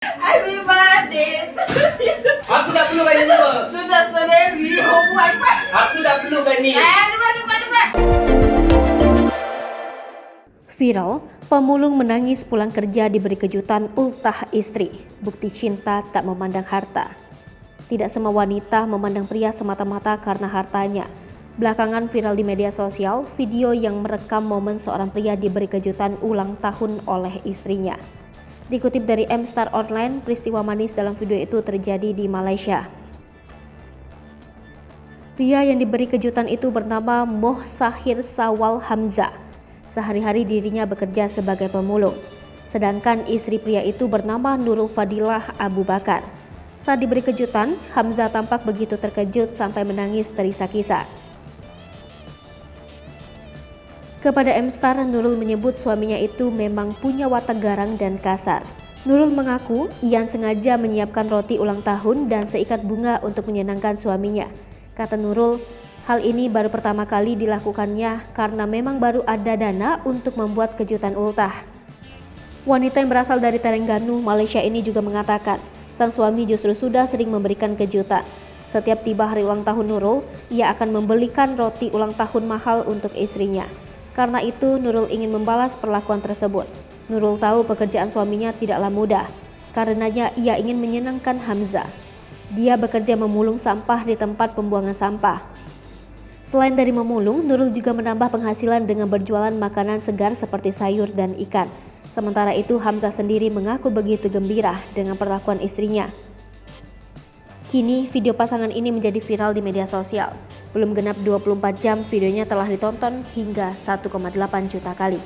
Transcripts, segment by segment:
Everybody. Aku tak perlu kau ni semua. Sudah sendiri. Buat apa? Aku tak perlu kau ni. Cepat. Viral, pemulung menangis pulang kerja diberi kejutan ultah istri. Bukti cinta tak memandang harta. Tidak semua wanita memandang pria semata-mata karena hartanya. Belakangan viral di media sosial video yang merekam momen seorang pria diberi kejutan ulang tahun oleh istrinya. Dikutip dari Mstar Online, peristiwa manis dalam video itu terjadi di Malaysia. Pria yang diberi kejutan itu bernama Moh Sahir Sawal Hamzah. Sehari-hari dirinya bekerja sebagai pemulung. Sedangkan istri pria itu bernama Nurul Fadilah Abu Bakar. Saat diberi kejutan, Hamzah tampak begitu terkejut sampai menangis terisak-isak. Kepada Mstar, Nurul menyebut suaminya itu memang punya watak garang dan kasar. Nurul mengaku Ian sengaja menyiapkan roti ulang tahun dan seikat bunga untuk menyenangkan suaminya. Kata Nurul, hal ini baru pertama kali dilakukannya karena memang baru ada dana untuk membuat kejutan ultah. Wanita yang berasal dari Terengganu, Malaysia ini juga mengatakan, sang suami justru sudah sering memberikan kejutan. Setiap tiba hari ulang tahun Nurul, ia akan membelikan roti ulang tahun mahal untuk istrinya. Karena itu, Nurul ingin membalas perlakuan tersebut. Nurul tahu pekerjaan suaminya tidaklah mudah, karenanya ia ingin menyenangkan Hamzah. Dia bekerja memulung sampah di tempat pembuangan sampah. Selain dari memulung, Nurul juga menambah penghasilan dengan berjualan makanan segar seperti sayur dan ikan. Sementara itu, Hamzah sendiri mengaku begitu gembira dengan perlakuan istrinya. Kini, video pasangan ini menjadi viral di media sosial. Belum genap 24 jam, videonya telah ditonton hingga 1,8 juta kali.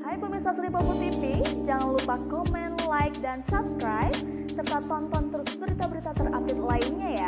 Hai pemirsa Sri Popo TV, jangan lupa komen, like, dan subscribe, serta tonton terus berita-berita terupdate lainnya ya.